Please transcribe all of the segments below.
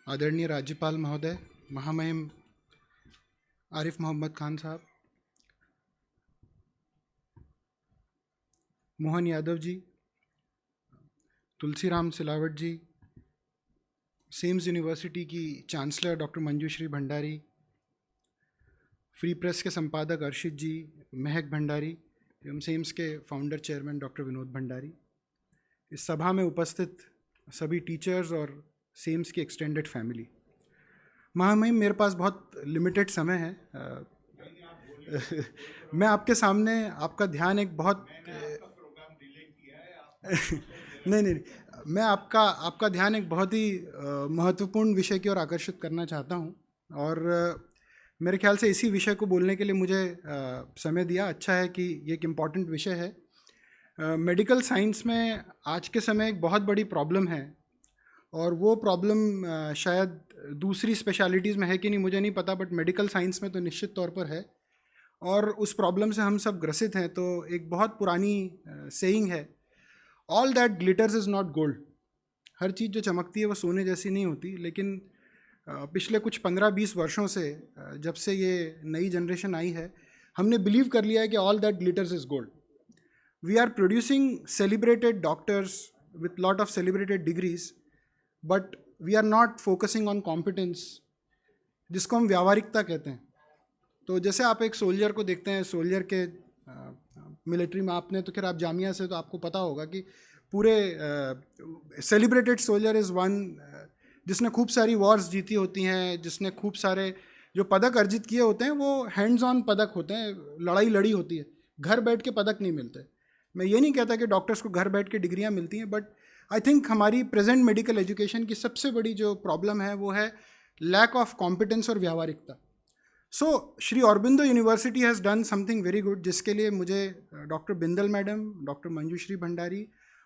आदरणीय राज्यपाल महोदय, महामहिम आरिफ मोहम्मद खान साहब, मोहन यादव जी, तुलसीराम सिलावट जी, सेम्स यूनिवर्सिटी की chancellor doctor Manjushree Bhandari, free press के संपादक अर्शित जी, महक भंडारी एवं सेम्स के founder chairman doctor Vinod Bhandari, इस सभा में उपस्थित सभी टीचर्स और सेम्स की एक्सटेंडेड फैमिली। महामहिम, मेरे पास बहुत लिमिटेड समय है। मैं आपके सामने आपका ध्यान एक बहुत नहीं, मैं आपका ध्यान एक बहुत ही महत्वपूर्ण विषय की ओर आकर्षित करना चाहता हूं और मेरे ख्याल से इसी विषय को बोलने के लिए मुझे समय दिया। अच्छा है कि ये एक इम्पॉर्टेंट विषय है। मेडिकल साइंस में आज के समय एक बहुत बड़ी प्रॉब्लम है और वो प्रॉब्लम शायद दूसरी स्पेशलिटीज़ में है कि नहीं मुझे नहीं पता, बट मेडिकल साइंस में तो निश्चित तौर पर है और उस प्रॉब्लम से हम सब ग्रसित हैं। तो एक बहुत पुरानी सेइंग है, all that glitters is not gold. हर चीज़ जो चमकती है वो सोने जैसी नहीं होती। लेकिन पिछले कुछ 15-20 वर्षों से जब से ये नई जनरेशन आई है, हमने बिलीव कर लिया है कि all that glitters is gold. We are producing celebrated doctors with lot of celebrated degrees, but we are not focusing on competence, जिसको हम व्यावहारिकता कहते हैं। तो जैसे आप एक सोल्जर को देखते हैं, सोल्जर के मिलिट्री में आपने तो खैर आप जामिया से तो आपको पता होगा कि पूरे सेलिब्रेटेड सोल्जर इज़ वन जिसने खूब सारी वॉर्स जीती होती हैं, जिसने खूब सारे जो पदक अर्जित किए होते हैं वो हैंड्स ऑन पदक होते हैं, लड़ाई लड़ी होती है, घर बैठ के पदक नहीं मिलते। मैं ये नहीं कहता कि डॉक्टर्स को घर बैठ के डिग्रियाँ मिलती हैं, बट आई थिंक हमारी प्रेजेंट मेडिकल एजुकेशन की सबसे बड़ी जो प्रॉब्लम है वो है लैक ऑफ कॉम्पिटेंस और व्यावहारिकता। So Shri Aurobindo university has done something very good, जिसके लिए मुझे doctor Bindal madam, doctor Manjushree Bhandari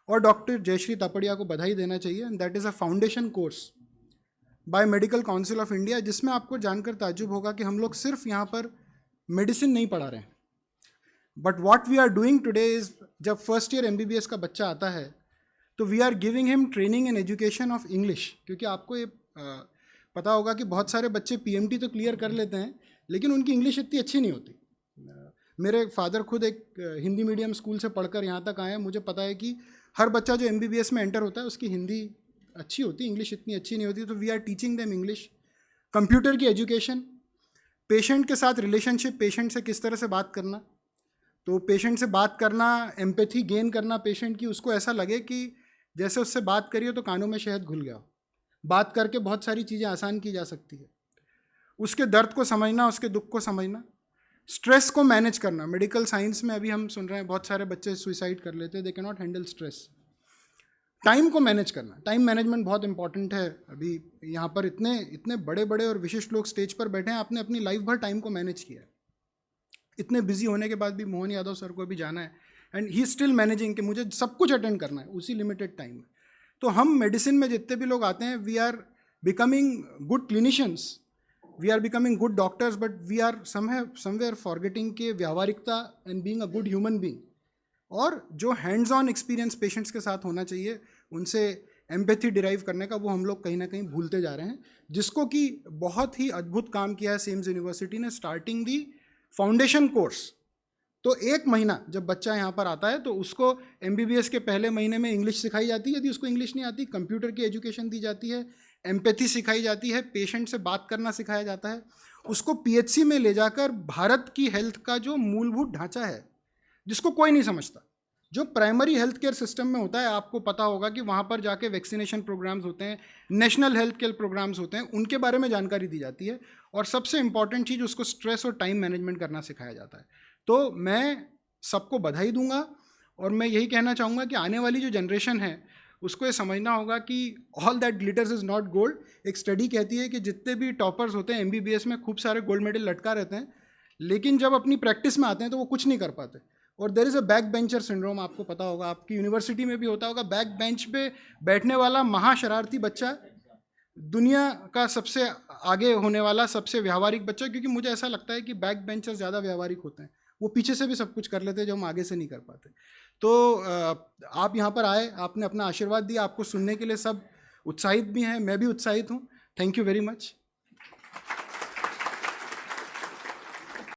और डॉक्टर जयश्री तापड़िया को बधाई देना चाहिए। And that is a foundation course by medical council of India, जिसमें आपको जानकर ताज्जुब होगा कि हम लोग सिर्फ यहाँ पर मेडिसिन नहीं पढ़ा रहे हैं, but what we are doing today is, जब फर्स्ट ईयर MBBS का बच्चा आता है तो we are giving him training and education of English. क्योंकि आपको ये पता होगा कि बहुत सारे बच्चे PMT तो क्लियर कर लेते हैं लेकिन उनकी इंग्लिश इतनी अच्छी नहीं होती। मेरे फादर खुद एक हिंदी मीडियम स्कूल से पढ़कर यहाँ तक आए हैं। मुझे पता है कि हर बच्चा जो MBBS में एंटर होता है उसकी हिंदी अच्छी होती, इंग्लिश इतनी अच्छी नहीं होती। तो we are teaching them English, computer की एजुकेशन, पेशेंट के साथ रिलेशनशिप, पेशेंट से किस तरह से बात करना, तो पेशेंट से बात करना, एम्पैथी गेन करना पेशेंट की, उसको ऐसा लगे कि जैसे उससे बात करिए तो कानों में शहद घुल गया हो। बात करके बहुत सारी चीज़ें आसान की जा सकती है। उसके दर्द को समझना, उसके दुख को समझना, स्ट्रेस को मैनेज करना। मेडिकल साइंस में अभी हम सुन रहे हैं बहुत सारे बच्चे सुसाइड कर लेते हैं, they can not handle stress. Time को मैनेज करना, टाइम मैनेजमेंट बहुत इंपॉर्टेंट है। अभी यहाँ पर इतने बड़े बड़े और विशिष्ट लोग स्टेज पर बैठे हैं, आपने अपनी लाइफ भर टाइम को मैनेज किया है। इतने बिजी होने के बाद भी मोहन यादव सर को भी जाना है एंड ही स्टिल मैनेजिंग कि मुझे सब कुछ अटेंड करना है उसी लिमिटेड टाइम में। तो हम मेडिसिन में जितने भी लोग आते हैं, we are becoming good clinicians, we are becoming good doctors, but we are somewhere forgetting के व्यावहारिकता and being a good human being, और जो हैंड्स ऑन एक्सपीरियंस पेशेंट्स के साथ होना चाहिए, उनसे एम्पैथी डिराइव करने का, वो हम लोग कहीं ना कहीं भूलते जा रहे हैं। जिसको कि बहुत ही अद्भुत काम किया है सेम्स यूनिवर्सिटी ने, स्टार्टिंग दी फाउंडेशन कोर्स। तो 1 महीना जब बच्चा यहाँ पर आता है तो उसको MBBS के पहले महीने में इंग्लिश सिखाई जाती है, यदि उसको इंग्लिश नहीं आती, कंप्यूटर की एजुकेशन दी जाती है, एम्पैथी सिखाई जाती है, पेशेंट से बात करना सिखाया जाता है। उसको PHC में ले जाकर भारत की हेल्थ का जो मूलभूत ढांचा है, जिसको कोई नहीं समझता, जो प्राइमरी हेल्थ केयर सिस्टम में होता है, आपको पता होगा कि वहाँ पर जाके वैक्सीनेशन प्रोग्राम्स होते हैं, नेशनल हेल्थ केयर प्रोग्राम्स होते हैं, उनके बारे में जानकारी दी जाती है, और सबसे इंपॉर्टेंट चीज़, उसको स्ट्रेस और टाइम मैनेजमेंट करना सिखाया जाता है। तो मैं सबको बधाई दूंगा और मैं यही कहना चाहूँगा कि आने वाली जो जनरेशन है उसको ये समझना होगा कि all that glitters is not gold. एक स्टडी कहती है कि जितने भी टॉपर्स होते हैं MBBS में, खूब सारे गोल्ड मेडल लटका रहते हैं, लेकिन जब अपनी प्रैक्टिस में आते हैं तो वो कुछ नहीं कर पाते। और there is a back bencher syndrome, आपको पता होगा, आपकी यूनिवर्सिटी में भी होता होगा। बैक बेंच पे बैठने वाला महाशरारती बच्चा दुनिया का सबसे आगे होने वाला सबसे व्यावहारिक बच्चा, क्योंकि मुझे ऐसा लगता है कि बैक बेंचर्स ज़्यादा व्यावहारिक होते हैं, वो पीछे से भी सब कुछ कर लेते हैं जो हम आगे से नहीं कर पाते। तो आप यहाँ पर आए, आपने अपना आशीर्वाद दिया, आपको सुनने के लिए सब उत्साहित भी हैं, मैं भी उत्साहित हूँ। Thank you very much.